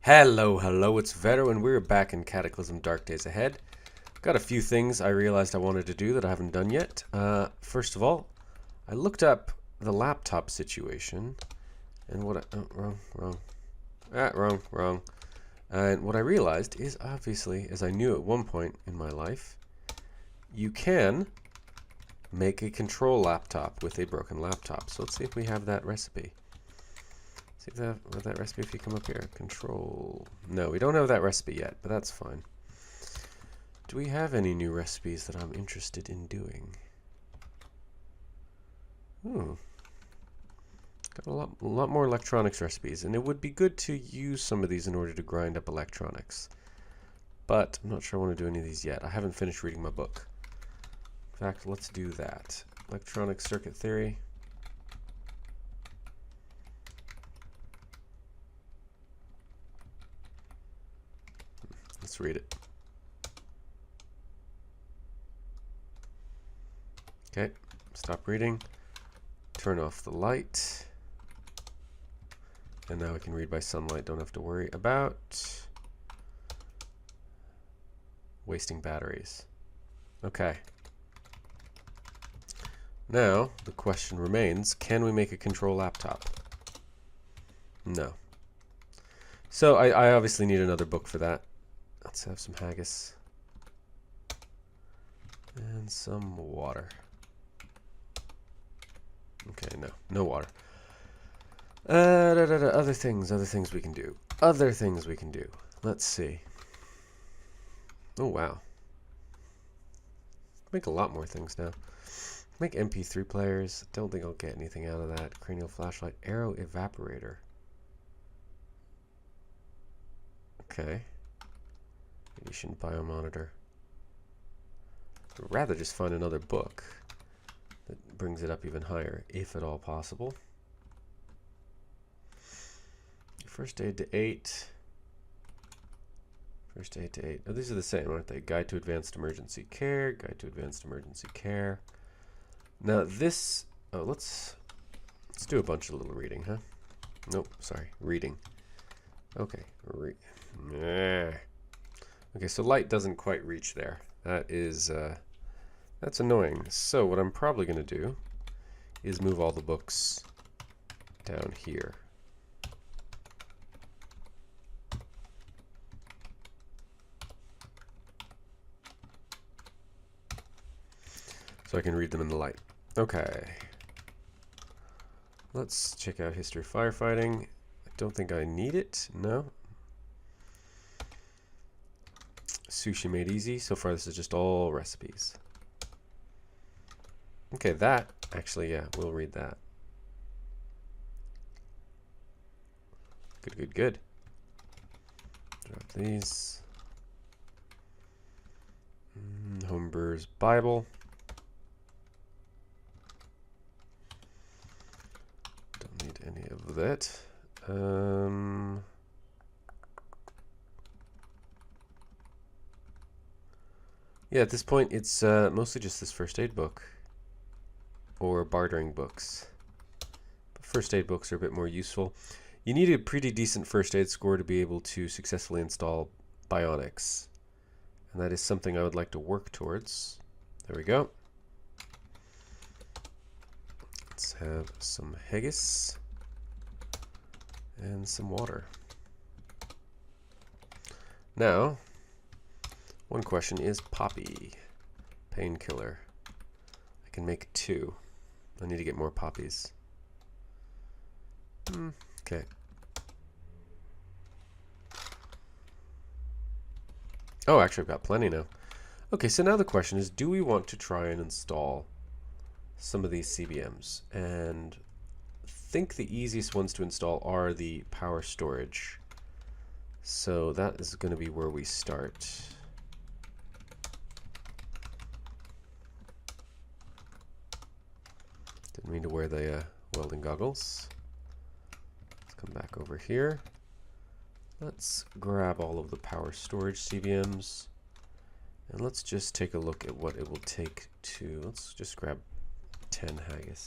Hello, it's Veru, and we're back in Cataclysm Dark Days Ahead. Got a few things I realized I wanted to do that I haven't done yet. First of all, I looked up the laptop situation, and wrong. And what I realized is, obviously, as I knew at one point in my life, you can make a control laptop with a broken laptop. So let's see if we have that recipe. See that recipe if you come up here. Control. No, we don't have that recipe yet, but that's fine. Do we have any new recipes that I'm interested in doing? Got a lot more electronics recipes, and it would be good to use some of these in order to grind up electronics. But I'm not sure I want to do any of these yet. I haven't finished reading my book. In fact, let's do that. Electronic circuit theory. Let's read it. Okay, stop reading. Turn off the light. And now we can read by sunlight. Don't have to worry about wasting batteries. Okay. Now, the question remains, can we make a control laptop? No. So I obviously need another book for that. Let's have some haggis. And some water. Okay, no water. Other things we can do. Let's see. Oh, wow. Make a lot more things now. Make MP3 players. Don't think I'll get anything out of that. Cranial flashlight. Arrow evaporator. Okay. Radiation biomonitor. I'd rather just find another book that brings it up even higher, if at all possible. First aid to 8. First aid to 8. Oh, these are the same, aren't they? Guide to advanced emergency care. Guide to advanced emergency care. Now this. Oh, let's do a bunch of little reading, huh? Nope. Sorry, reading. Okay. Okay, so light doesn't quite reach there. That is, that's annoying. So what I'm probably going to do is move all the books down here. So I can read them in the light. Okay. Let's check out history of firefighting. I don't think I need it. No. Sushi made easy. So far this is just all recipes. Okay, that actually, yeah, we'll read that. Good. Drop these. Homebrewer's Bible. Don't need any of that. Yeah, at this point, it's mostly just this first aid book. Or bartering books. But first aid books are a bit more useful. You need a pretty decent first aid score to be able to successfully install bionics. And that is something I would like to work towards. There we go. Let's have some haggis. And some water. Now, one question is poppy. Painkiller. I can make 2. I need to get more poppies. Okay. Oh, actually I've got plenty now. Okay, so now the question is, do we want to try and install some of these CBMs? And I think the easiest ones to install are the power storage. So that is going to be where we start. Didn't mean to wear the welding goggles. Let's come back over here. Let's grab all of the power storage CBMs. And let's just take a look at what it will take to, let's just grab 10 haggis.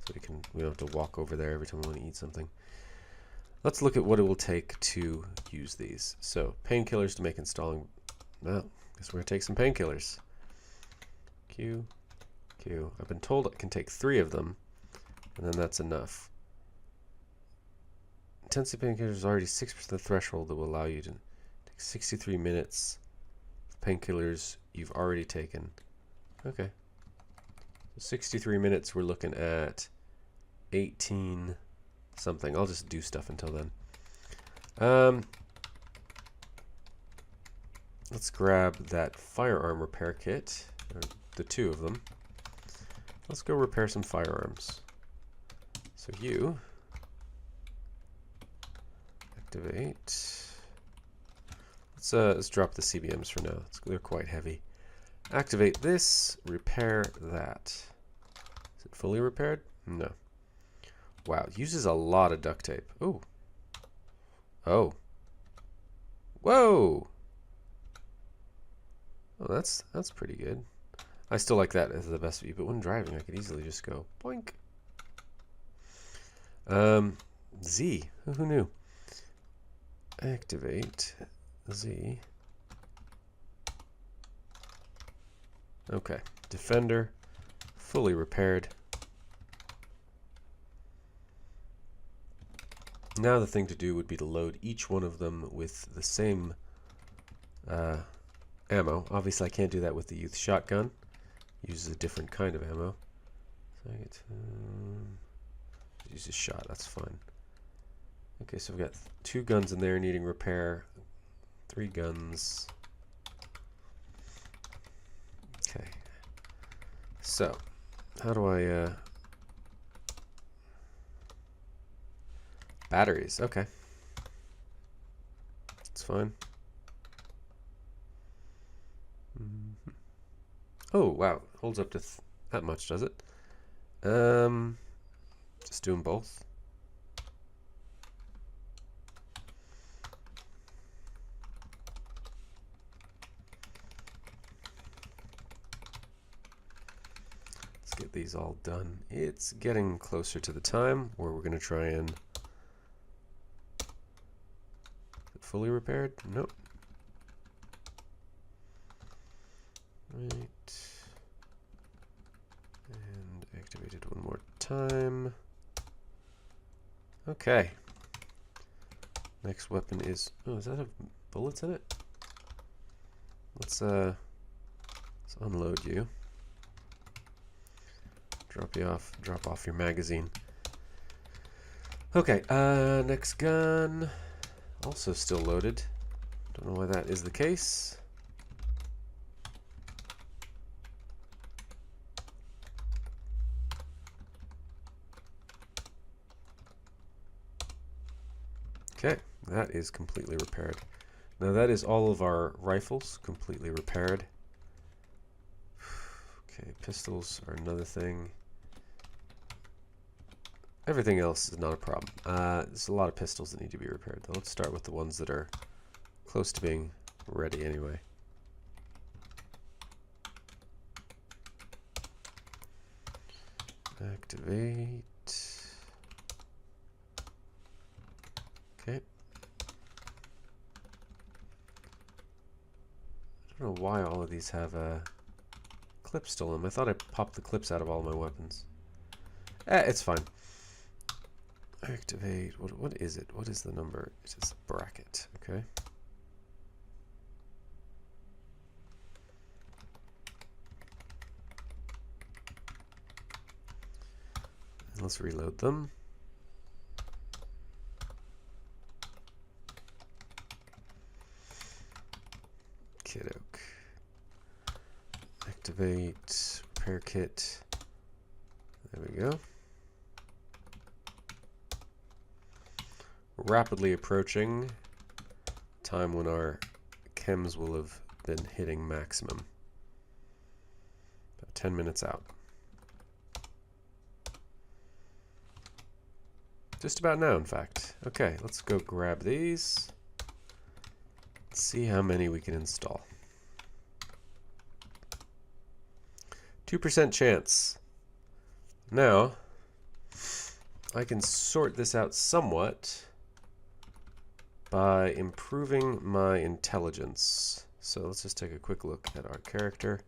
So we don't have to walk over there every time we want to eat something. let's look at what it will take to use these. So painkillers to make installing. Well, guess we're gonna take some painkillers. Q. I've been told I can take 3 of them, and then that's enough. Intensity painkillers is already 6% the threshold that will allow you to take 63 minutes. Painkillers you've already taken. Okay. So 63 minutes, we're looking at 18 something. I'll just do stuff until then. Let's grab that firearm repair kit, or the 2 of them. Let's go repair some firearms. So you activate. Let's drop the CBMs for now. They're quite heavy. Activate this. Repair that. Is it fully repaired? No. Wow, it uses a lot of duct tape. Ooh. Oh. Whoa. Oh, that's pretty good. I still like that as the best view, but when driving, I could easily just go boink. Z. Who knew? Activate Z. Okay. Defender, fully repaired. Now the thing to do would be to load each one of them with the same ammo. Obviously, I can't do that with the youth shotgun. It uses a different kind of ammo. So I get to use a shot. That's fine. Okay, so we've got 2 guns in there needing repair. 3 guns. Okay. So, how do I... Batteries. Okay. That's fine. Oh, wow. Holds up to that much, does it? Just do them both. Let's get these all done. It's getting closer to the time where we're going to try and... Fully repaired? Nope. Right. And activated one more time. Okay. Next weapon is... Oh, does that have bullets in it? Let's unload you. Drop off your magazine. Okay, next gun. Also still loaded. Don't know why that is the case. Okay, that is completely repaired. Now that is all of our rifles completely repaired. Okay, pistols are another thing. Everything else is not a problem. There's a lot of pistols that need to be repaired, though. Let's start with the ones that are close to being ready anyway. Activate. Okay. I don't know why all of these have clips still in them. I thought I popped the clips out of all my weapons. It's fine. Activate. What is it? What is the number? It is bracket. Okay. And let's reload them. Kiddoke. Activate. Repair kit. There we go. Rapidly approaching time when our chems will have been hitting maximum. About 10 minutes out. Just about now, in fact. Okay, let's go grab these. Let's see how many we can install. 2% chance. Now, I can sort this out somewhat by improving my intelligence. So let's just take a quick look at our character.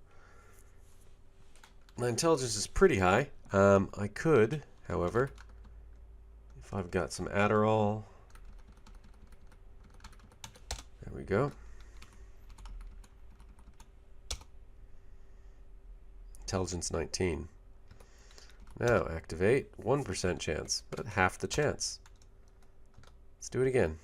My intelligence is pretty high. I could, however, if I've got some Adderall, there we go. Intelligence 19. Now activate, 1% chance, but half the chance. Let's do it again.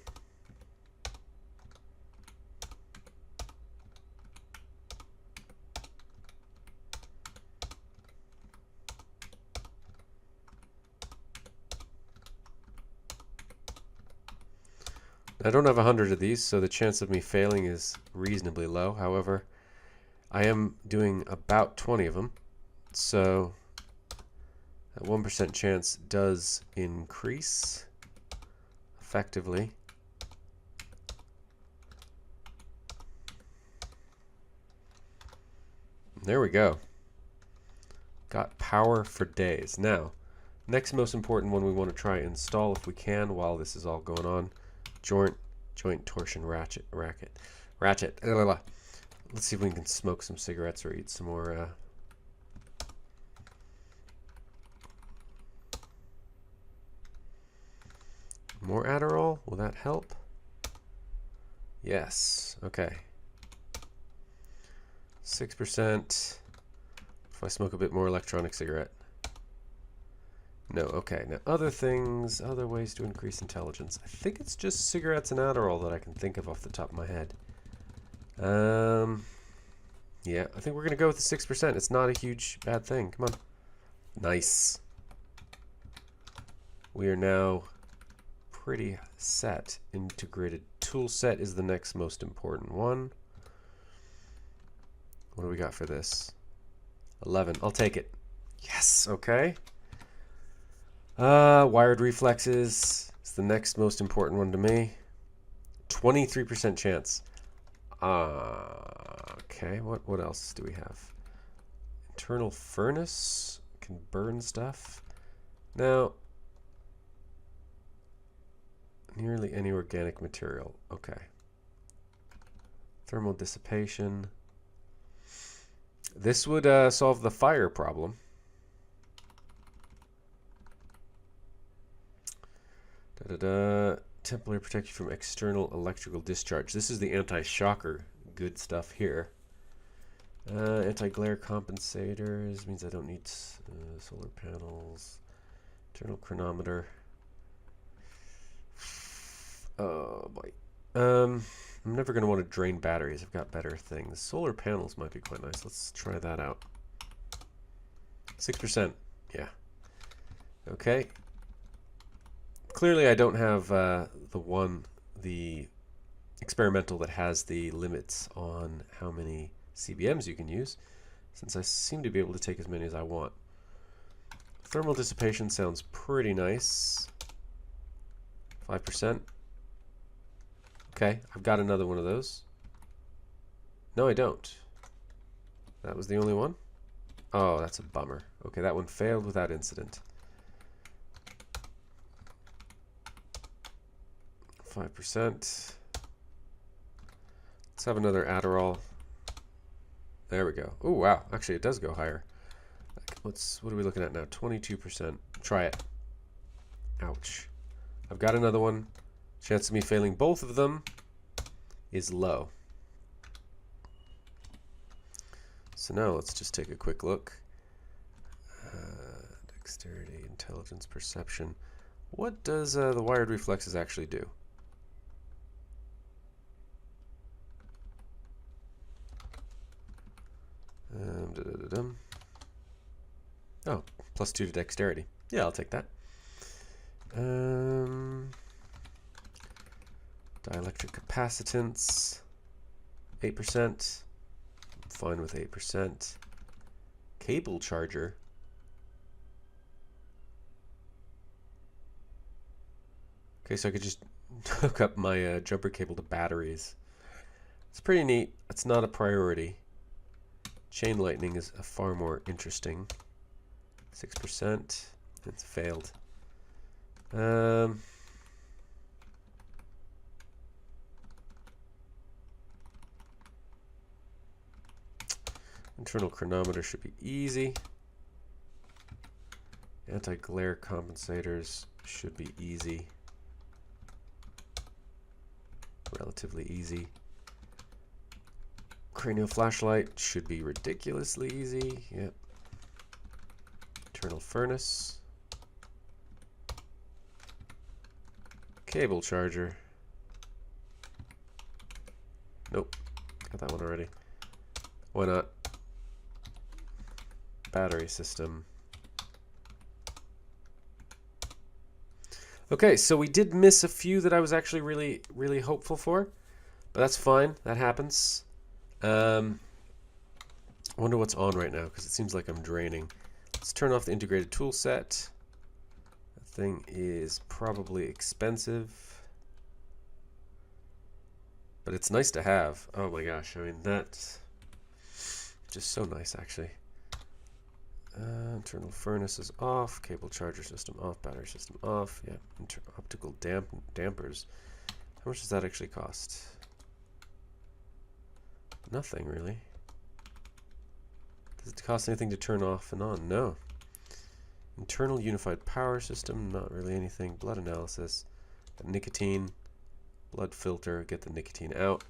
I don't have 100 of these, so the chance of me failing is reasonably low. However, I am doing about 20 of them, so that 1% chance does increase effectively. There we go. Got power for days. Now, next most important one we want to try install if we can while this is all going on. Joint torsion ratchet. Let's see if we can smoke some cigarettes or eat some more. More Adderall? Will that help? Yes. Okay. 6%. If I smoke a bit more electronic cigarette. No, okay. Now other things, other ways to increase intelligence. I think it's just cigarettes and Adderall that I can think of off the top of my head. Yeah, I think we're gonna go with the 6%. It's not a huge bad thing. Come on. Nice. We are now pretty set. Integrated tool set is the next most important one. What do we got for this? 11. I'll take it. Yes. Okay. Wired reflexes is the next most important one to me. 23% chance. Okay. What else do we have? Internal furnace can burn stuff. Now, nearly any organic material. Okay. Thermal dissipation. This would solve the fire problem. Temporary protection from external electrical discharge. This is the anti-shocker good stuff here. Anti-glare compensators means I don't need solar panels. Internal chronometer. Oh boy. I'm never going to want to drain batteries. I've got better things. Solar panels might be quite nice. Let's try that out. 6%. Yeah. Okay. Clearly I don't have the experimental that has the limits on how many CBMs you can use, since I seem to be able to take as many as I want. Thermal dissipation sounds pretty nice. 5%. Okay, I've got another one of those. No, I don't. That was the only one? Oh, that's a bummer. Okay, that one failed without incident. 5%. Let's have another Adderall. There we go. Oh, wow. Actually, it does go higher. What are we looking at now? 22%. Try it. Ouch. I've got another one. Chance of me failing both of them is low. So now let's just take a quick look. Dexterity, intelligence, perception. What does the wired reflexes actually do? Oh, +2 to dexterity. Yeah, I'll take that. Dielectric capacitance, 8%. I'm fine with 8%. Cable charger. Okay, so I could just hook up my jumper cable to batteries. It's pretty neat. It's not a priority. Chain lightning is far more interesting. 6%. It's failed. Internal chronometer should be easy. Anti-glare compensators should be easy. Relatively easy. Cranial flashlight should be ridiculously easy. Yep. Internal furnace. Cable charger. Nope. Got that one already. Why not? Battery system. Okay, so we did miss a few that I was actually really hopeful for. But that's fine. That happens. I wonder what's on right now, because it seems like I'm draining. Let's turn off the integrated tool set. That thing is probably expensive. But it's nice to have. Oh my gosh, I mean, that's just so nice, actually. Internal furnace is off. Cable charger system off. Battery system off. Yeah, optical dampers. How much does that actually cost? Nothing, really. Does it cost anything to turn off and on? No. Internal unified power system, not really anything. Blood analysis. Nicotine. Blood filter, get the nicotine out.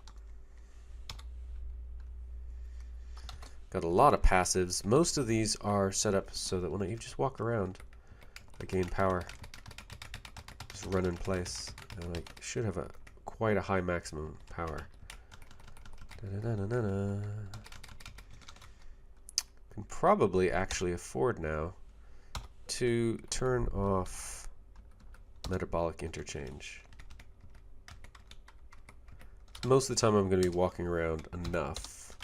Got a lot of passives. Most of these are set up so that when you just walk around, I gain power. Just run in place. And I should have quite a high maximum power. Can probably actually afford now to turn off metabolic interchange. Most of the time I'm going to be walking around enough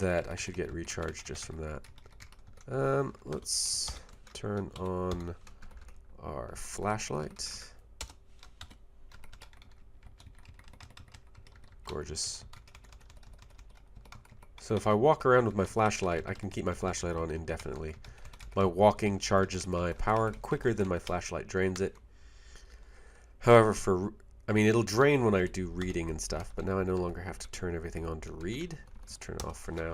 that I should get recharged just from that. Let's turn on our flashlight. Gorgeous. So if I walk around with my flashlight, I can keep my flashlight on indefinitely. My walking charges my power quicker than my flashlight drains it. However, I mean, it'll drain when I do reading and stuff, but now I no longer have to turn everything on to read. Let's turn it off for now.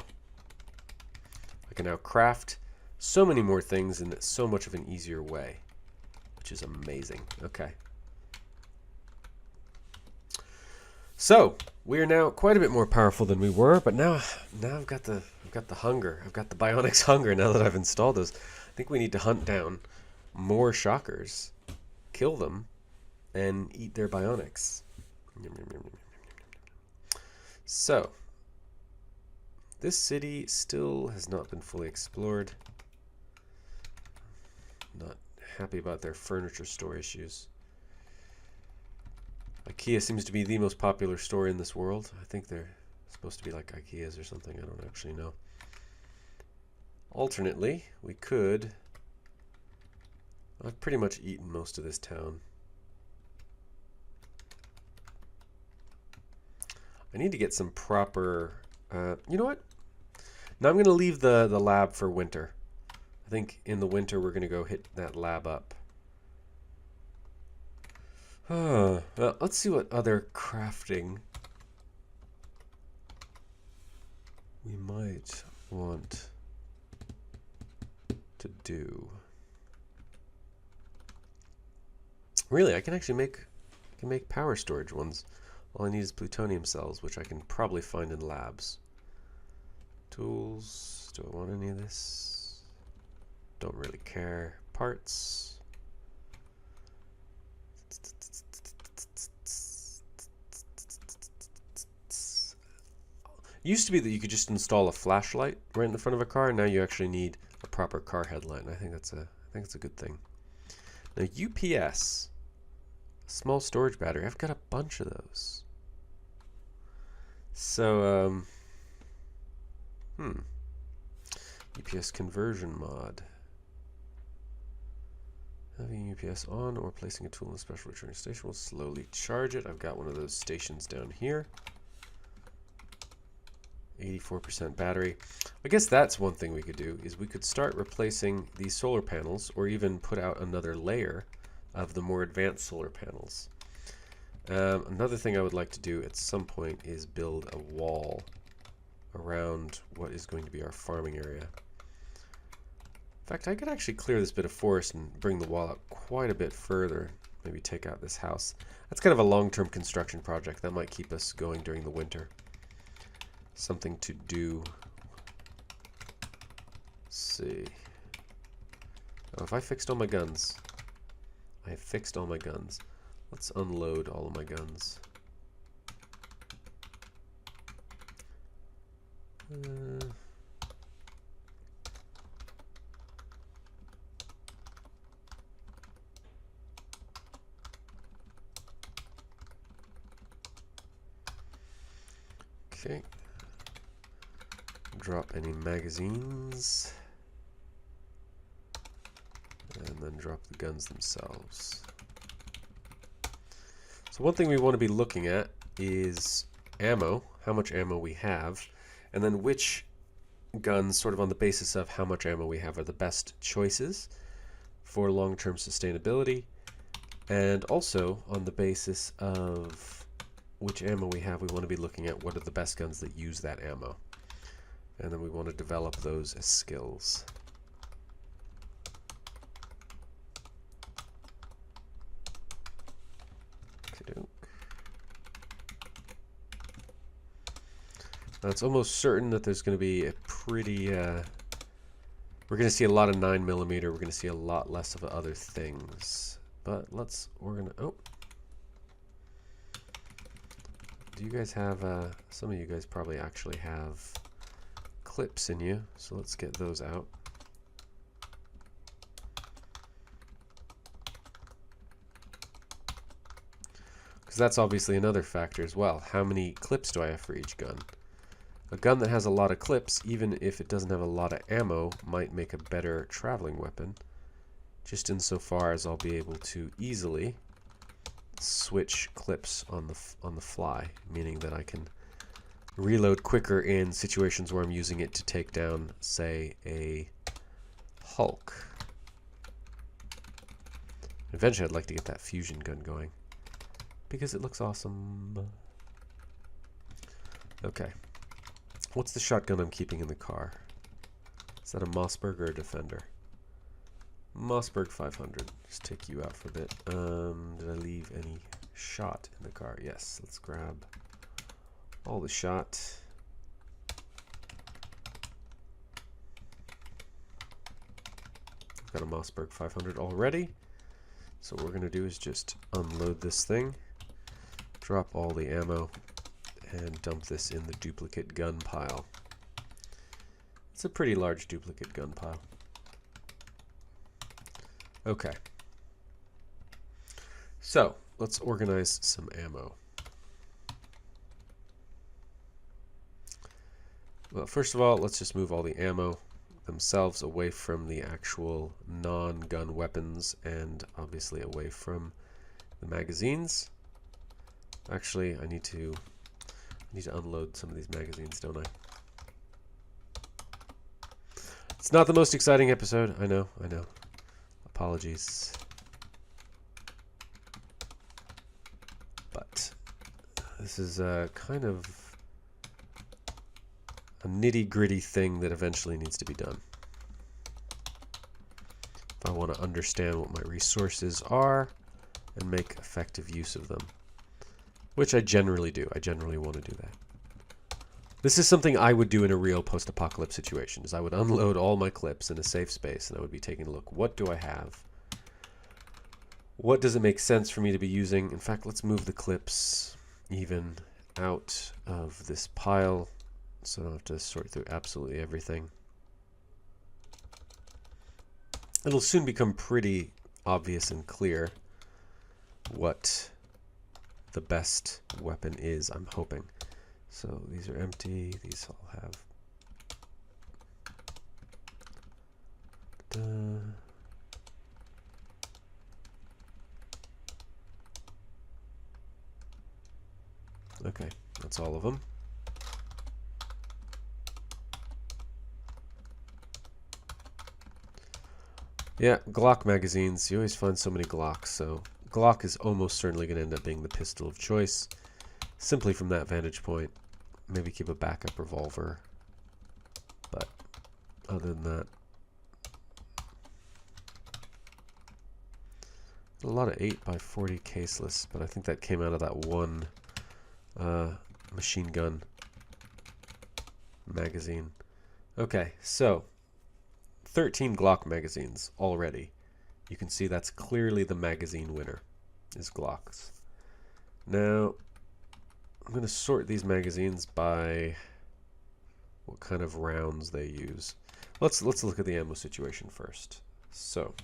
I can now craft so many more things in so much of an easier way, which is amazing. Okay. So we are now quite a bit more powerful than we were, but now I've got the hunger. I've got the bionics hunger now that I've installed those. I think we need to hunt down more shockers, kill them, and eat their bionics. So this city still has not been fully explored. Not happy about their furniture store issues. IKEA seems to be the most popular store in this world. I think they're supposed to be like IKEAs or something. I don't actually know. Alternately, we could... I've pretty much eaten most of this town. I need to get some proper... you know what? Now I'm going to leave the lab for winter. I think in the winter we're going to go hit that lab up. Well, let's see what other crafting we might want to do. Really, I can actually make power storage ones. All I need is plutonium cells, which I can probably find in labs. Tools. Do I want any of this? Don't really care. Parts. Used to be that you could just install a flashlight right in the front of a car, and now you actually need a proper car headlight. And I think that's a good thing. Now UPS, small storage battery. I've got a bunch of those. So UPS conversion mod. Having UPS on or placing a tool in a special returning station will slowly charge it. I've got one of those stations down here. 84% battery. I guess that's one thing we could do, is we could start replacing these solar panels, or even put out another layer of the more advanced solar panels. Another thing I would like to do at some point is build a wall around what is going to be our farming area. In fact, I could actually clear this bit of forest and bring the wall up quite a bit further. Maybe take out this house. That's kind of a long-term construction project. That might keep us going during the winter. Something to do. Let's see. Oh, if I fixed all my guns. I have fixed all my guns. Let's unload all of my guns. Okay. Drop any magazines. And then drop the guns themselves. So one thing we want to be looking at is ammo, how much ammo we have, and then which guns, sort of on the basis of how much ammo we have, are the best choices for long-term sustainability, and also on the basis of which ammo we have, we want to be looking at what are the best guns that use that ammo, and then we want to develop those as skills. Now it's almost certain that there's going to be a pretty, we're going to see a lot of 9mm, we're going to see a lot less of other things. But we're going to, oh. Do you guys have, some of you guys probably actually have clips in you, so let's get those out. Because that's obviously another factor as well. How many clips do I have for each gun? A gun that has a lot of clips, even if it doesn't have a lot of ammo, might make a better traveling weapon, just insofar as I'll be able to easily switch clips on the fly, meaning that I can reload quicker in situations where I'm using it to take down, say, a Hulk. Eventually I'd like to get that fusion gun going, because it looks awesome. Okay. What's the shotgun I'm keeping in the car? Is that a Mossberg or a Defender? Mossberg 500. Just take you out for a bit. Did I leave any shot in the car? Yes. Let's grab all the shot. I've got a Mossberg 500 already. So what we're going to do is just unload this thing, drop all the ammo, and dump this in the duplicate gun pile. It's a pretty large duplicate gun pile. Okay. So, let's organize some ammo. Well, first of all, let's just move all the ammo themselves away from the actual non-gun weapons and obviously away from the magazines. Actually, I need to unload some of these magazines, don't I? It's not the most exciting episode. I know. Apologies. But this is kind of a nitty-gritty thing that eventually needs to be done. If I want to understand what my resources are and make effective use of them. Which I generally do. I generally want to do that. This is something I would do in a real post-apocalypse situation, is I would unload all my clips in a safe space, and I would be taking a look. What do I have? What does it make sense for me to be using? In fact, let's move the clips even out of this pile, so I don't have to sort through absolutely everything. It'll soon become pretty obvious and clear what the best weapon is, I'm hoping. So these are empty, these all have. Okay, that's all of them. Yeah, Glock magazines. You always find so many Glocks, so Glock is almost certainly going to end up being the pistol of choice, simply from that vantage point. maybe keep a backup revolver. But other than that, a lot of 8x40 caseless, but I think that came out of that one machine gun magazine. Okay, so 13 Glock magazines already. You can see that's clearly the magazine winner, is Glocks. Now, I'm going to sort these magazines by what kind of rounds they use. Let's look at the ammo situation first. So,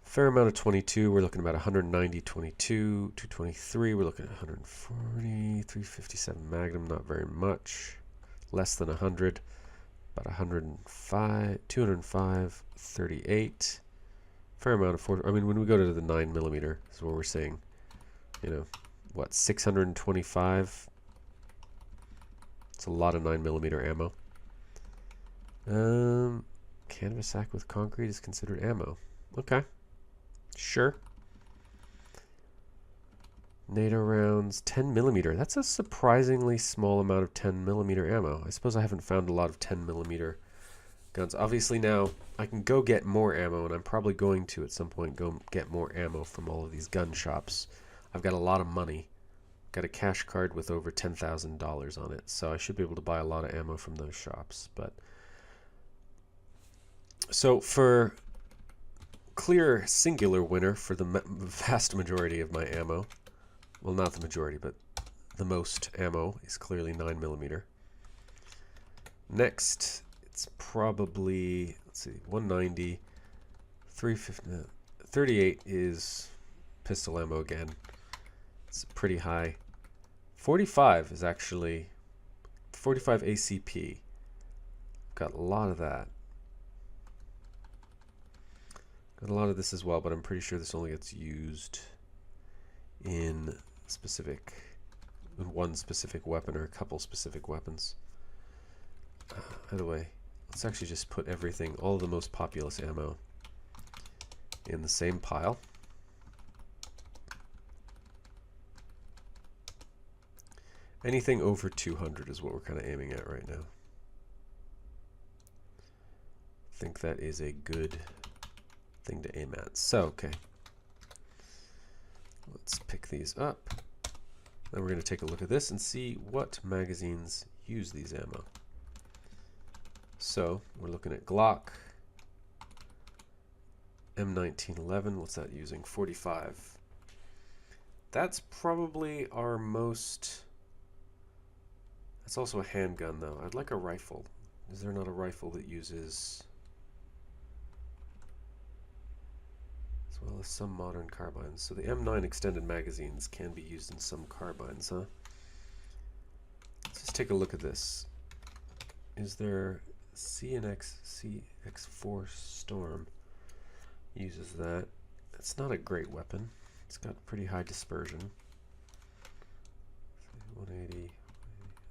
fair amount of 22. We're looking about 190 22. 223. We're looking at 140. 357 Magnum. Not very much. Less than 100. About 105. 205. 38. Fair amount of 40. I mean, when we go to the 9mm, is where we're seeing, you know, what, 625. It's a lot of 9mm ammo. Canvas sack with concrete is considered ammo. Okay. Sure. NATO rounds, 10mm. That's a surprisingly small amount of 10mm ammo. I suppose I haven't found a lot of 10mm guns. Obviously now I can go get more ammo, and I'm probably going to at some point go get more ammo from all of these gun shops. I've got a lot of money. Got a cash card with over $10,000 on it, so I should be able to buy a lot of ammo from those shops. But so for clear singular winner for the vast majority of my ammo, well, not the majority, but the most ammo is clearly 9mm. Next, it's probably, let's see, 190, 350, 38 is pistol ammo again. It's pretty high. 45 is actually 45 ACP. Got a lot of that. Got a lot of this as well, but I'm pretty sure this only gets used in one specific weapon or a couple specific weapons. By the way, let's actually just put everything, all of the most populous ammo, in the same pile. Anything over 200 is what we're kind of aiming at right now. I think that is a good thing to aim at. So, okay. Let's pick these up. Then we're going to take a look at this and see what magazines use these ammo. So, we're looking at Glock. M1911, what's that using? 45. That's probably our most... That's also a handgun, though. I'd like a rifle. Is there not a rifle that uses... as well as some modern carbines? So the M9 extended magazines can be used in some carbines, huh? Let's just take a look at this. Is there... CX4 Storm uses that. It's not a great weapon. It's got pretty high dispersion. 180...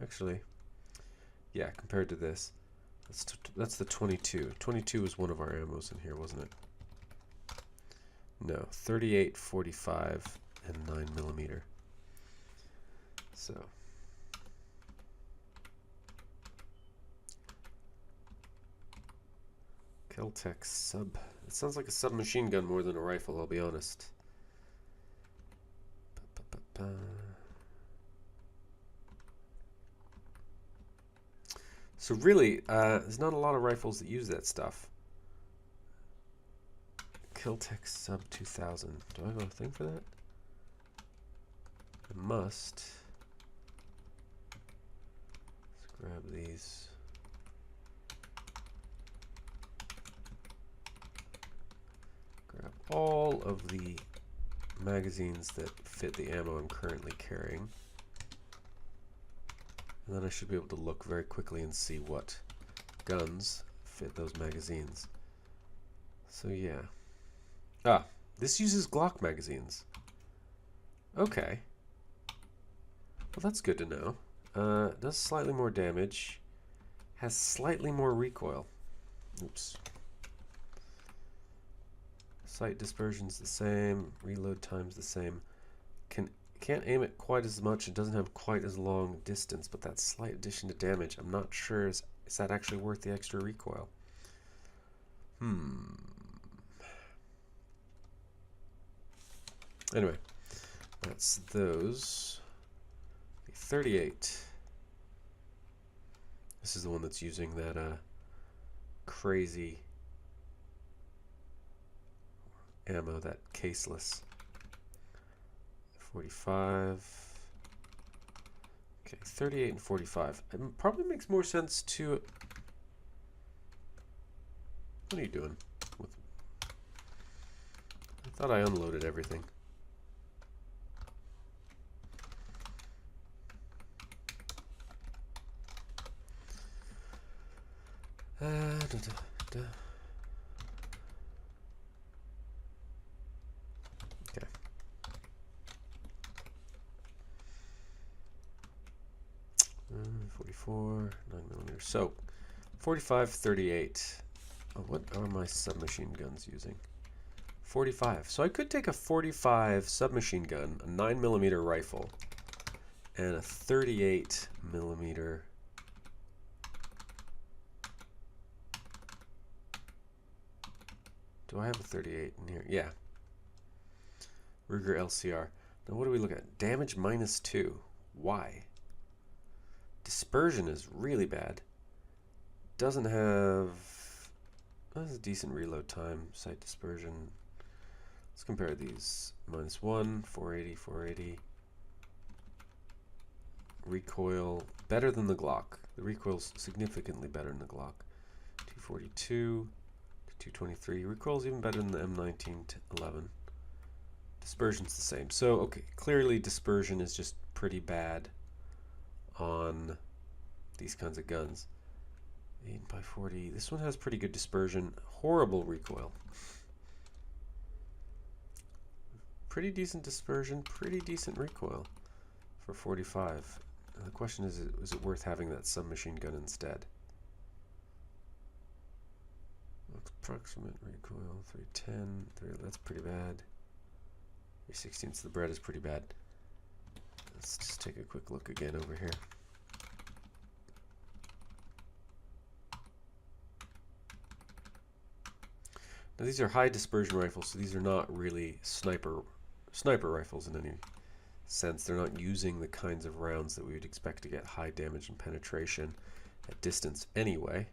Actually, yeah, compared to this, that's the 22. 22 was one of our ammos in here, wasn't it? No, 38, 45, and 9mm. So, Kel-Tec sub. It sounds like a submachine gun more than a rifle, I'll be honest. So really, there's not a lot of rifles that use that stuff. Kel-Tec sub 2000. Do I have a thing for that? I must. Let's grab these. Grab all of the magazines that fit the ammo I'm currently carrying. And then I should be able to look very quickly and see what guns fit those magazines. So yeah. Ah, this uses Glock magazines. Okay. Well, that's good to know. Does slightly more damage. Has slightly more recoil. Oops. Sight dispersion's the same. Reload time's the same. Can can't aim it quite as much. It doesn't have quite as long distance, but that slight addition to damage, I'm not sure is that actually worth the extra recoil. Anyway, that's those. 38. This is the one that's using that crazy ammo, that caseless. 45. Okay, 38 and 45. It probably makes more sense to... What are you doing? I thought I unloaded everything. Okay. 44, 9mm. So, 45, 38. Oh, what are my submachine guns using? 45. So I could take a 45 submachine gun, a 9mm rifle, and a 38mm. Do I have a 38 in here? Yeah. Ruger LCR. Now what do we look at? Damage -2. Why? Dispersion is really bad. Doesn't have... That's a decent reload time. Sight dispersion. Let's compare these. -1, 480, 480. Recoil. Better than the Glock. The recoil's significantly better than the Glock. 242. 223. Recoil's even better than the M1911. Dispersion's the same. So, okay, clearly dispersion is just pretty bad on these kinds of guns. 8x40. This one has pretty good dispersion. Horrible recoil. Pretty decent dispersion, pretty decent recoil for 45. And the question is it worth having that submachine gun instead? Approximate recoil, 310, that's pretty bad. 3/16 to the bread is pretty bad. Let's just take a quick look again over here. Now these are high dispersion rifles, so these are not really sniper rifles in any sense. They're not using the kinds of rounds that we would expect to get high damage and penetration at distance anyway.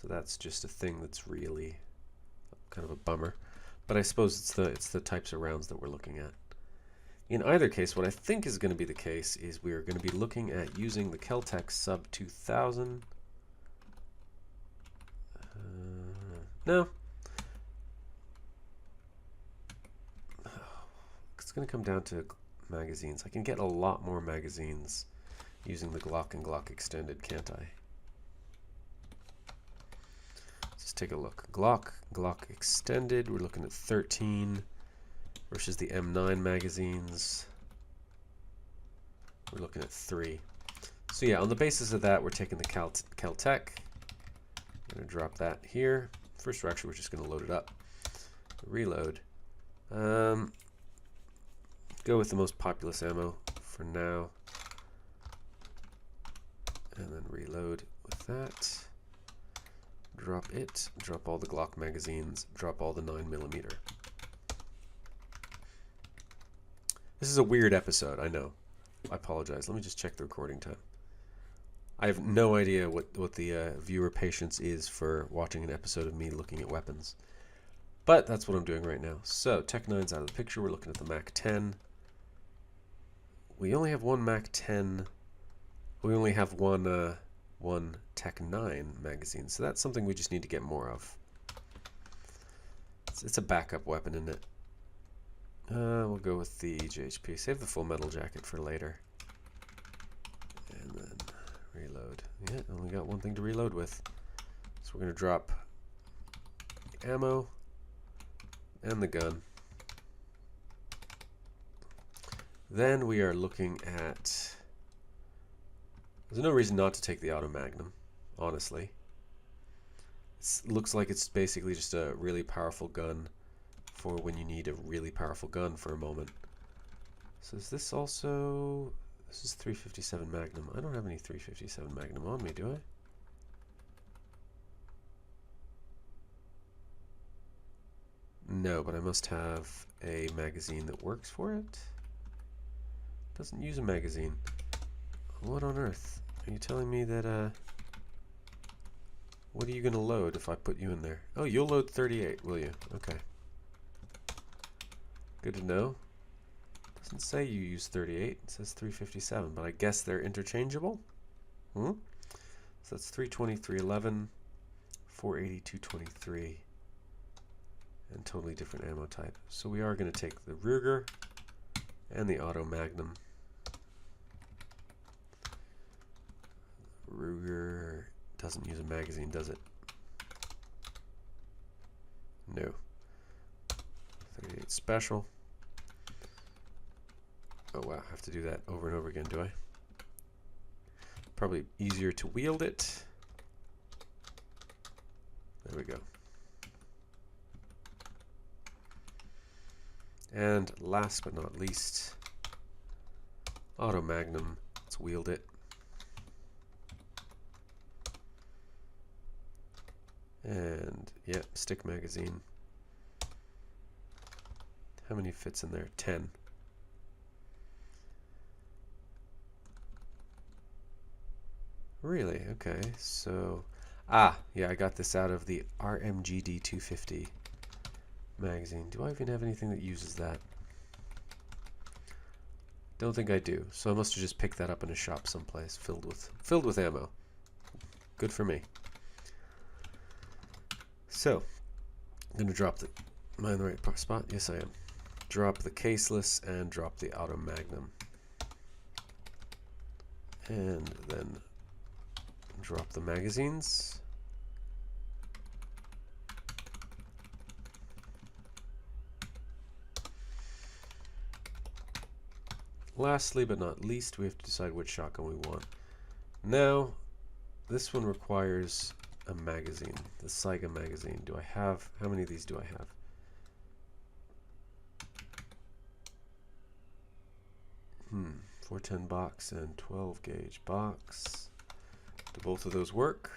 So that's just a thing that's really kind of a bummer. But I suppose it's the types of rounds that we're looking at. In either case, what I think is going to be the case is we're going to be looking at using the Kel-Tec sub 2000. No. It's going to come down to magazines. I can get a lot more magazines using the Glock and Glock Extended, can't I? Let's take a look. Glock Extended, we're looking at 13 versus the M9 magazines. We're looking at 3. So yeah, on the basis of that, we're taking the Kel-Tec. I'm going to drop that here. First, we're just going to load it up. Reload. Go with the most populous ammo for now. And then reload with that. Drop it. Drop all the Glock magazines. Drop all the 9mm. This is a weird episode, I know. I apologize. Let me just check the recording time. I have no idea what the viewer patience is for watching an episode of me looking at weapons. But that's what I'm doing right now. So, Tech 9's out of the picture. We're looking at the Mac 10. We only have one Mac 10. We only have one Tech 9 magazine. So that's something we just need to get more of. It's a backup weapon, isn't it? We'll go with the JHP. Save the full metal jacket for later. And then reload. Yeah, only got one thing to reload with. So we're going to drop the ammo and the gun. Then we are looking at... There's no reason not to take the Auto Magnum, honestly. It looks like it's basically just a really powerful gun for when you need a really powerful gun for a moment. So is this also... This is 357 Magnum. I don't have any 357 Magnum on me, do I? No, but I must have a magazine that works for it. Doesn't use a magazine. What on earth? Are you telling me that, what are you going to load if I put you in there? Oh, you'll load 38, will you? Okay. Good to know. Doesn't say you use 38. It says 357, but I guess they're interchangeable? Hmm? So that's 323, 11, 480, 223. And totally different ammo type. So we are going to take the Ruger and the Auto Magnum. Ruger doesn't use a magazine, does it? No. 38 Special. Oh wow, I have to do that over and over again, do I? Probably easier to wield it. There we go. And last but not least, Auto Magnum. Let's wield it. And yeah, stick magazine. How many fits in there? 10. Really? Okay. So, yeah, I got this out of the RMGD 250 magazine. Do I even have anything that uses that? Don't think I do. So I must have just picked that up in a shop someplace filled with ammo. Good for me. So, I'm going to drop the... Am I in the right spot? Yes, I am. Drop the caseless and drop the Auto Magnum. And then drop the magazines. Lastly but not least, we have to decide which shotgun we want. Now, this one requires a magazine, the Saiga magazine. Do I have, how many of these do I have? Hmm, 410 box and 12 gauge box. Do both of those work?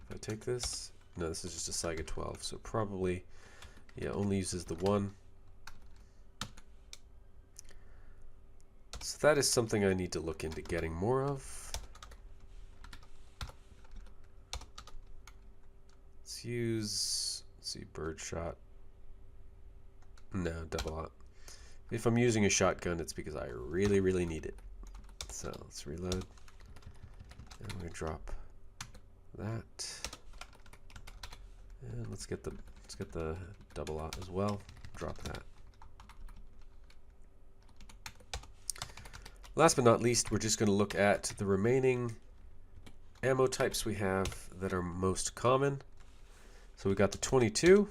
If I take this? No, this is just a Saiga 12, so probably, yeah, only uses the one. So that is something I need to look into getting more of. Let's use, let's see, birdshot. No, double out. If I'm using a shotgun, it's because I really, really need it. So let's reload. And we're gonna drop that. And let's get the double out as well. Drop that. Last but not least, we're just going to look at the remaining ammo types we have that are most common. So we got the 22,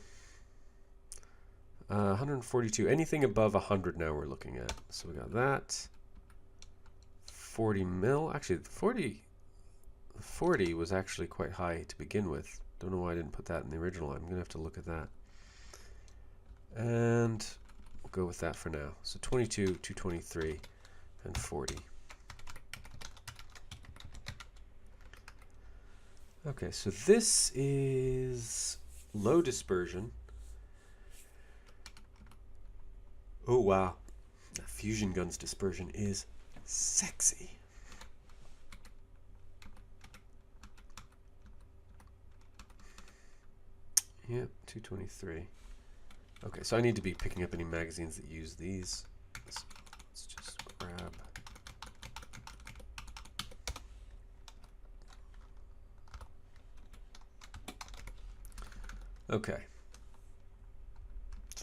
142, anything above 100 now we're looking at. So we got that. 40 mil, actually the 40 was actually quite high to begin with. Don't know why I didn't put that in the original. I'm going to have to look at that. And we'll go with that for now. So 22, 223, and 40. Okay, so this is low dispersion. Oh wow, fusion guns dispersion is sexy. Yep, 223. Okay, so I need to be picking up any magazines that use these. Let's just grab. Okay.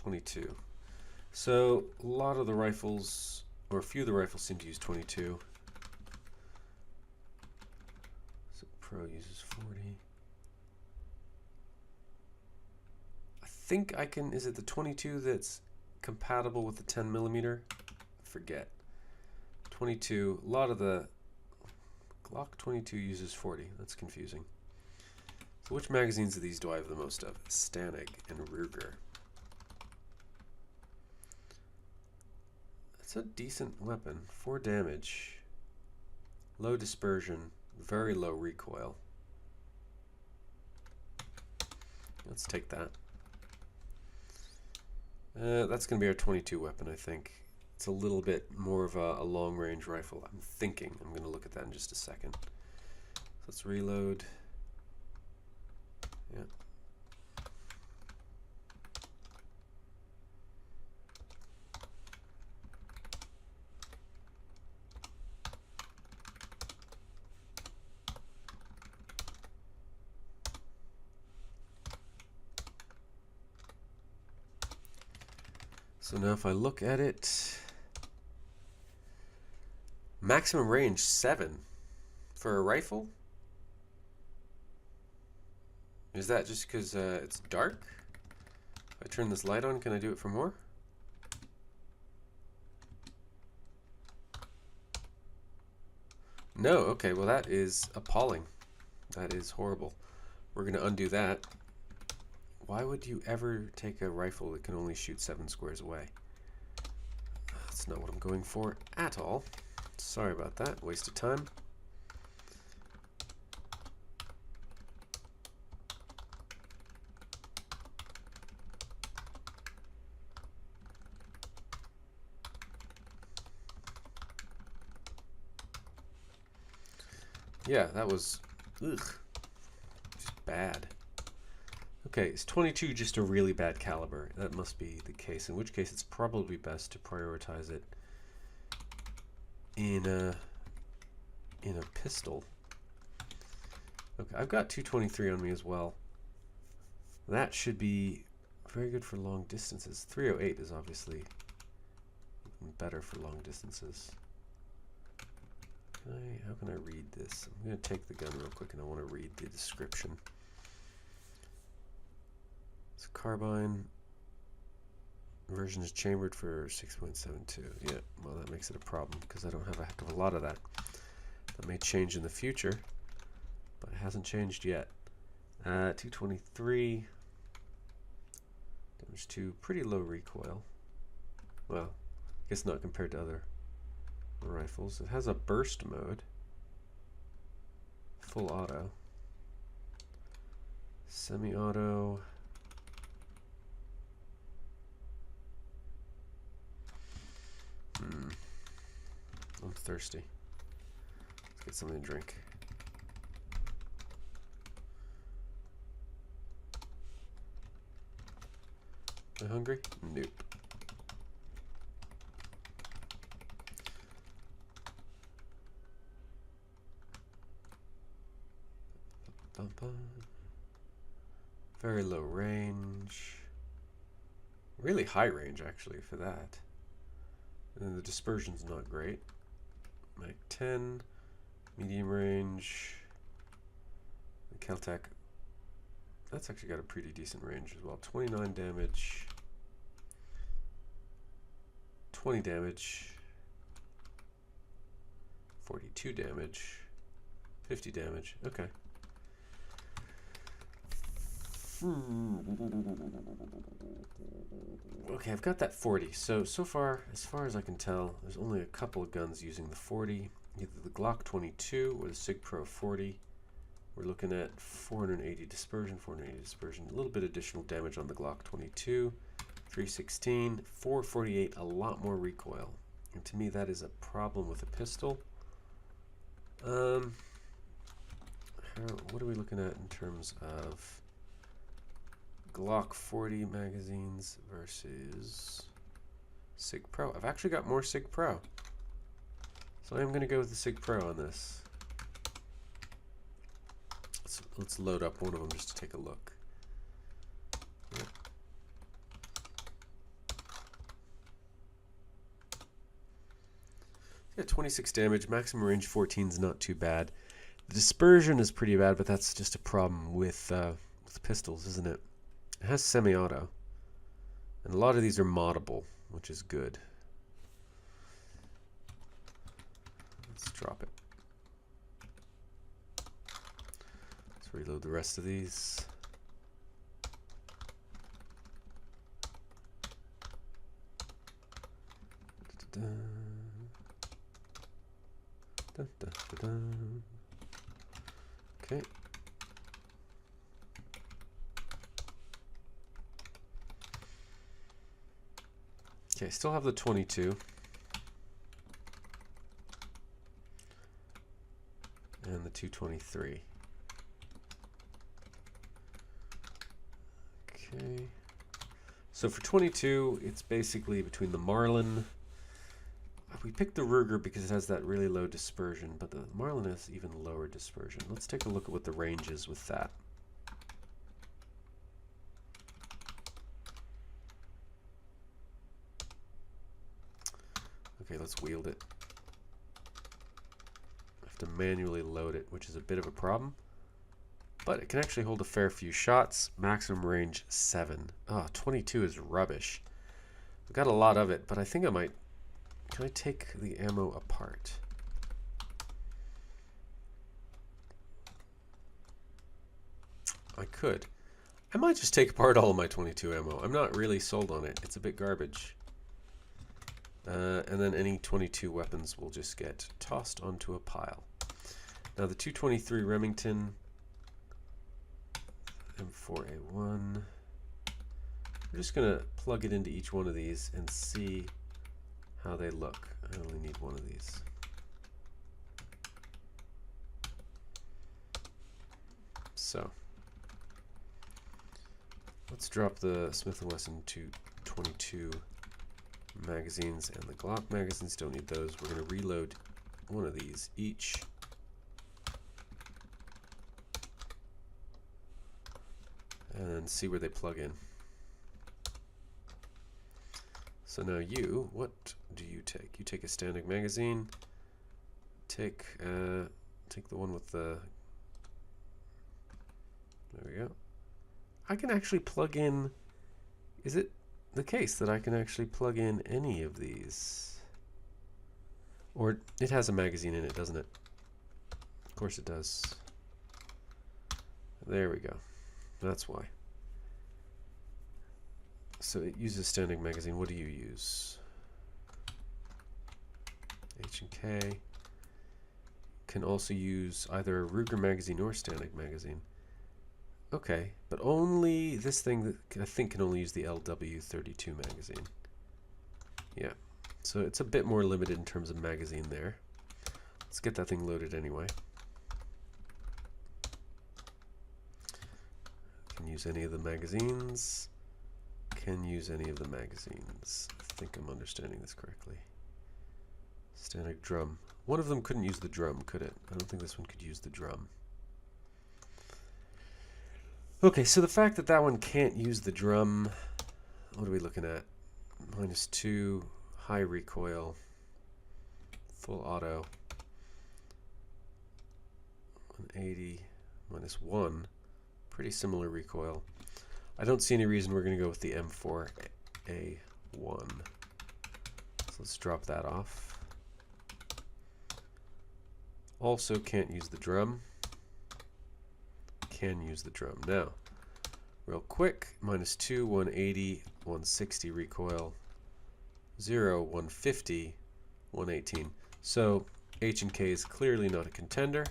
22. So a lot of the rifles, or a few of the rifles seem to use 22. So Pro uses 40. I think I can, is it the 22 that's compatible with the 10 millimeter? Forget. 22, a lot of the Glock 22 uses 40. That's confusing. So which magazines of these do I have the most of? Stanig and Ruger. I It's a decent weapon. 4 damage. Low dispersion. Very low recoil. Let's take that. That's going to be our 22 weapon, I think. It's a little bit more of a long-range rifle. I'm thinking. I'm going to look at that in just a second. Let's reload. Yeah. So now if I look at it, maximum range 7 for a rifle? Is that just because it's dark? If I turn this light on, can I do it for more? No, okay, well that is appalling. That is horrible. We're going to undo that. Why would you ever take a rifle that can only shoot 7 squares away? That's not what I'm going for at all. Sorry about that. Waste of time. Yeah, that was just bad. Okay, is 22 just a really bad caliber? That must be the case, in which case it's probably best to prioritize it in a pistol. Okay, I've got 223 on me as well. That should be very good for long distances. 308 is obviously even better for long distances. How can I read this? I'm going to take the gun real quick and I want to read the description. It's carbine. Version is chambered for 6.72. Yeah, well that makes it a problem because I don't have a heck of a lot of that. That may change in the future, but it hasn't changed yet. 223. Damage 2. Pretty low recoil. Well, I guess not compared to other rifles. It has a burst mode. Full auto. Semi-auto. I'm thirsty. Let's get something to drink. Am I hungry? Nope. Very low range. Really high range, actually, for that. And then the dispersion's not great. Mag 10, medium range. The Caltech, that's actually got a pretty decent range as well. 29 damage, 20 damage, 42 damage, 50 damage. Okay. Okay, I've got that 40. So far, as far as I can tell, there's only a couple of guns using the 40. Either the Glock 22 or the Sig Pro 40. We're looking at 480 dispersion, 480 dispersion. A little bit additional damage on the Glock 22. 316, 448, a lot more recoil. And to me, that is a problem with a pistol. What are we looking at in terms of Glock 40 magazines versus Sig Pro? I've actually got more Sig Pro. So I'm going to go with the Sig Pro on this. Let's load up one of them just to take a look. Yep. Yeah, 26 damage, maximum range 14 is not too bad. The dispersion is pretty bad, but that's just a problem with pistols, isn't it? It has semi-auto, and a lot of these are moddable, which is good. Let's drop it. Let's reload the rest of these. Dun, dun, dun, dun. Okay. Okay, still have the 22. And the 223. Okay. So for 22, it's basically between the Marlin. We picked the Ruger because it has that really low dispersion, but the Marlin has even lower dispersion. Let's take a look at what the range is with that. Okay, let's wield it. I have to manually load it, which is a bit of a problem. But it can actually hold a fair few shots. Maximum range 7. Oh, 22 is rubbish. I've got a lot of it, but I think I might... Can I take the ammo apart? I could. I might just take apart all of my 22 ammo. I'm not really sold on it. It's a bit garbage. And then any 22 weapons will just get tossed onto a pile. Now the 223 Remington, M4A1. We're just going to plug it into each one of these and see how they look. I only need one of these. So let's drop the Smith & Wesson 222 magazines and the Glock magazines. Don't need those. We're going to reload one of these each. And see where they plug in. So now you, what do you take? You take a standing magazine. Take the one with the... There we go. I can actually plug in... Is it the case that I can actually plug in any of these? Or it has a magazine in it, doesn't it? Of course it does. There we go. That's why. So it uses standing magazine. What do you use? H&K. Can also use either a Ruger magazine or standing magazine. Okay, but only this thing that I think can only use the LW32 magazine. Yeah, so it's a bit more limited in terms of magazine there. Let's get that thing loaded anyway. Can use any of the magazines. Can use any of the magazines. I think I'm understanding this correctly. Standing drum. One of them couldn't use the drum, could it? I don't think this one could use the drum. Okay, so the fact that that one can't use the drum, what are we looking at? -2, high recoil, full auto, 180, -1, pretty similar recoil. I don't see any reason we're going to go with the M4A1. So let's drop that off. Also can't use the drum. Can use the drum. Now, real quick, -2, 180, 160 recoil, 0, 150, 118. So H&K is clearly not a contender.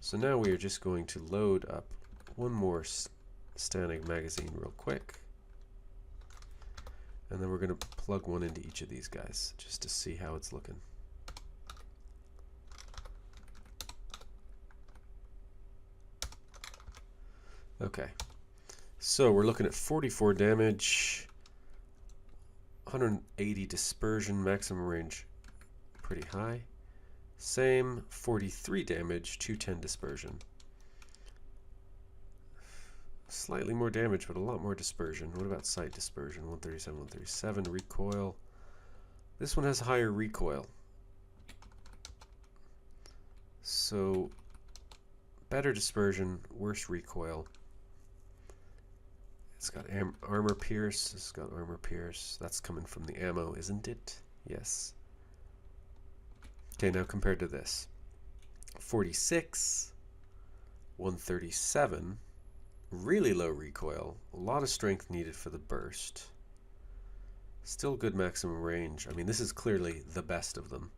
So now we are just going to load up one more standing magazine real quick. And then we're going to plug one into each of these guys just to see how it's looking. Okay, so we're looking at 44 damage, 180 dispersion, maximum range pretty high. Same, 43 damage, 210 dispersion. Slightly more damage, but a lot more dispersion. What about sight dispersion? 137, 137, recoil. This one has higher recoil. So, better dispersion, worse recoil. It's got armor pierce. It's got armor pierce. That's coming from the ammo, isn't it? Yes. Okay, now compared to this. 46, 137, really low recoil. A lot of strength needed for the burst. Still good maximum range. I mean, this is clearly the best of them,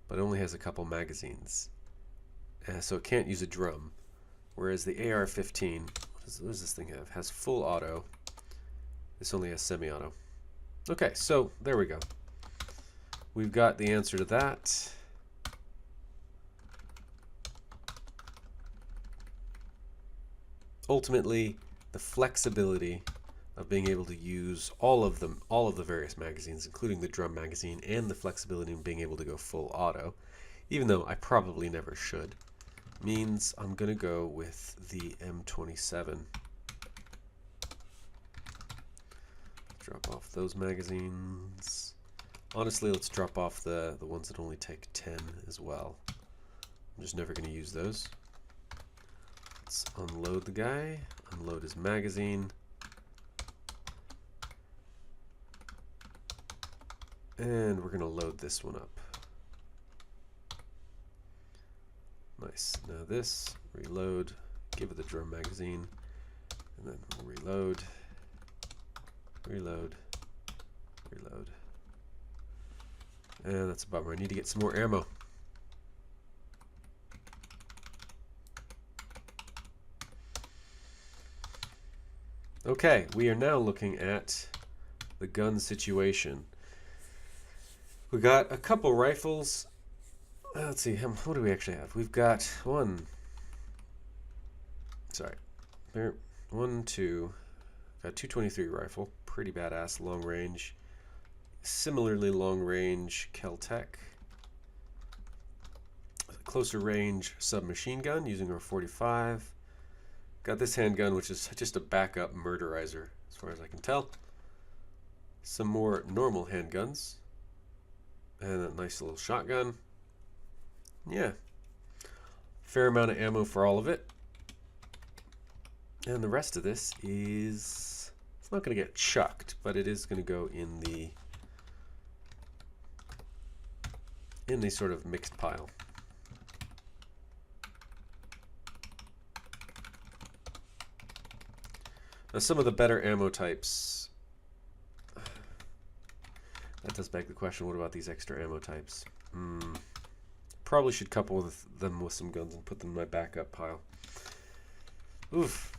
but it only has a couple magazines. So it can't use a drum. Whereas the AR-15, what does this thing have? Has full auto. This only has semi-auto. Okay, so there we go. We've got the answer to that. Ultimately, the flexibility of being able to use all of them, all of the various magazines, including the drum magazine, and the flexibility in being able to go full auto, even though I probably never should, means I'm going to go with the M27. Drop off those magazines. Honestly, let's drop off the ones that only take 10 as well. I'm just never going to use those. Let's unload the guy, unload his magazine. And we're going to load this one up. Nice. Now this, reload, give it the drum magazine, and then we'll reload, reload, reload. And that's a bummer. I need to get some more ammo. Okay, we are now looking at the gun situation. We got a couple rifles. Let's see, what do we actually have? We've got one, two, got 223 rifle, pretty badass, long range. Similarly long range Kel-Tec. Closer range submachine gun using our 45. Got this handgun, which is just a backup murderizer, as far as I can tell. Some more normal handguns. And a nice little shotgun. Yeah. Fair amount of ammo for all of it. And the rest of this is... It's not going to get chucked, but it is going to go in the sort of mixed pile. Now some of the better ammo types, that does beg the question, what about these extra ammo types? Probably should couple them with some guns and put them in my backup pile. Oof,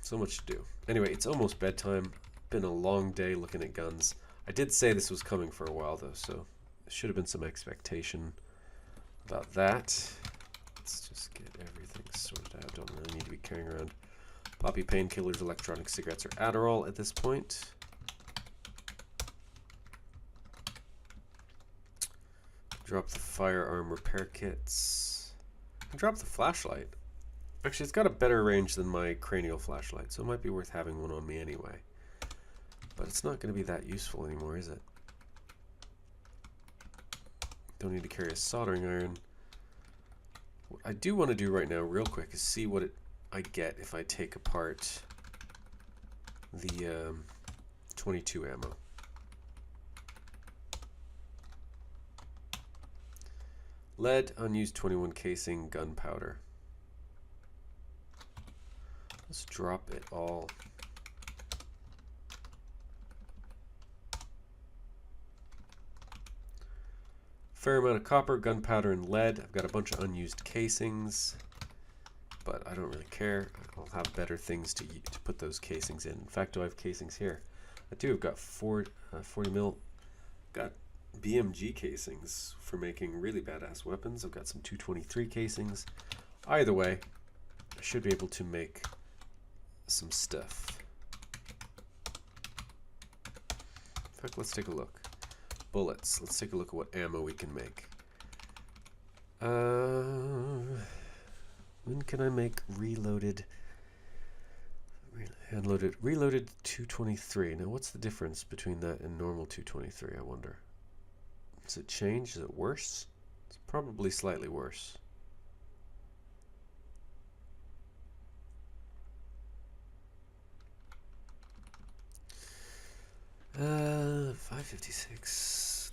so much to do. Anyway, it's almost bedtime. Been a long day looking at guns. I did say this was coming for a while though, so there should have been some expectation about that. Let's just get everything sorted out. Don't really need to be carrying around poppy painkillers, electronic cigarettes, or Adderall at this point. Drop the firearm repair kits. Drop the flashlight. Actually, it's got a better range than my cranial flashlight, so it might be worth having one on me anyway. But it's not going to be that useful anymore, is it? Don't need to carry a soldering iron. What I do want to do right now, real quick, is see what I get if I take apart the 22 ammo. Lead, unused 21 casing, gunpowder. Let's drop it all. Fair amount of copper, gunpowder, and lead. I've got a bunch of unused casings, but I don't really care. I'll have better things to put those casings in. In fact, do I have casings here? I do. I've got 40 mil. Got BMG casings for making really badass weapons. I've got some 223 casings. Either way, I should be able to make some stuff. In fact, let's take a look. Bullets. Let's take a look at what ammo we can make. When can I make reloaded? Reloaded 223. Now, what's the difference between that and normal 223? I wonder. Does it change? Is it worse? It's probably slightly worse. Uh, 556.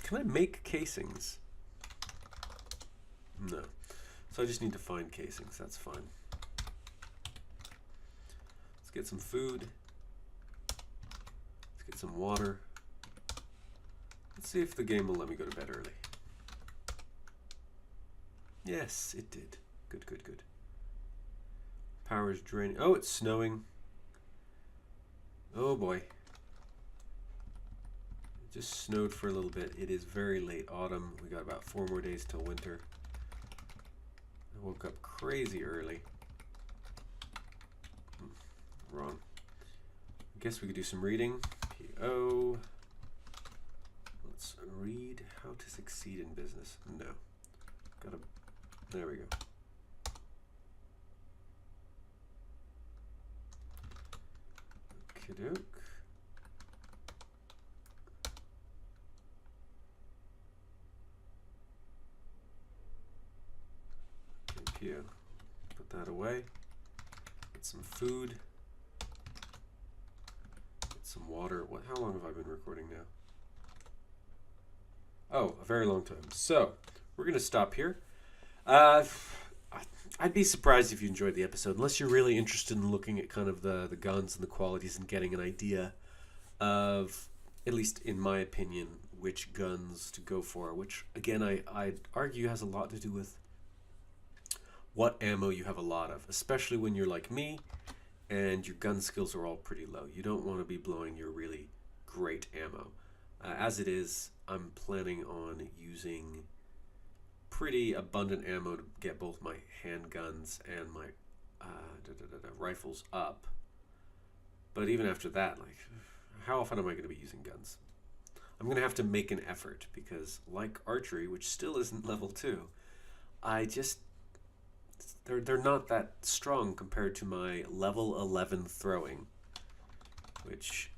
Can I make casings? No. So I just need to find casings. That's fine. Let's get some food. Let's get some water. Let's see if the game will let me go to bed early. Yes, it did. Good, good, good. Power's draining. Oh, it's snowing. Oh boy. It just snowed for a little bit. It is very late autumn. We got about 4 more days till winter. I woke up crazy early. Wrong. I guess we could do some reading. PO. Let's read how to succeed in business. No. Gotta. There we go. Okey-doke. PO. Put that away. Get some food. Get some water. What? How long have I been recording now? Oh, a very long time. So, we're going to stop here. I'd be surprised if you enjoyed the episode, unless you're really interested in looking at kind of the guns and the qualities and getting an idea of, at least in my opinion, which guns to go for, which, again, I'd argue has a lot to do with what ammo you have a lot of, especially when you're like me and your gun skills are all pretty low. You don't want to be blowing your really great ammo. As it is, I'm planning on using pretty abundant ammo to get both my handguns and my rifles up. But even after that, like, how often am I going to be using guns? I'm going to have to make an effort because, like archery, which still isn't level 2, they're not that strong compared to my level 11 throwing, which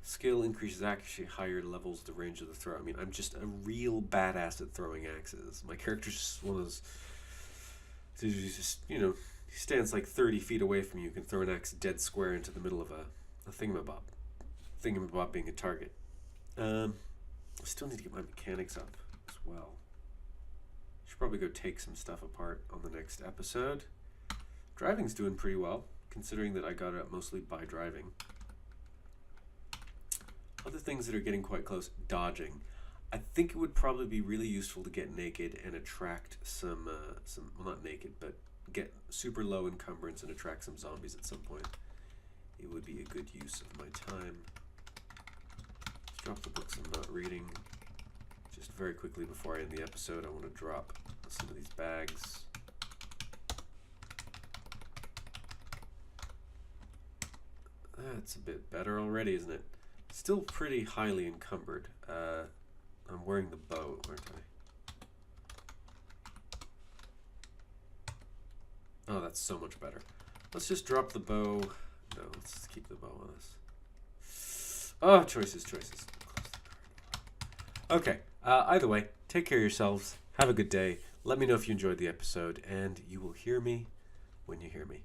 skill increases actually higher levels the range of the throw. I mean, I'm just a real badass at throwing axes. My character's just one of those, he's just, you know, he stands like 30 feet away from you, can throw an axe dead square into the middle of a thingamabob. Thingamabob being a target. I still need to get my mechanics up as well. Should probably go take some stuff apart on the next episode. Driving's doing pretty well, considering that I got it up mostly by driving. Other things that are getting quite close, dodging. I think it would probably be really useful to get naked and attract some well, not naked, but get super low encumbrance and attract some zombies at some point. It would be a good use of my time. Let's drop the books I'm not reading. Just very quickly before I end the episode, I want to drop some of these bags. That's a bit better already, isn't it? Still pretty highly encumbered. I'm wearing the bow, aren't I? Oh, that's so much better. Let's just drop the bow. No, let's just keep the bow on us. Oh, choices, choices. Okay, either way, take care of yourselves. Have a good day. Let me know if you enjoyed the episode, and you will hear me when you hear me.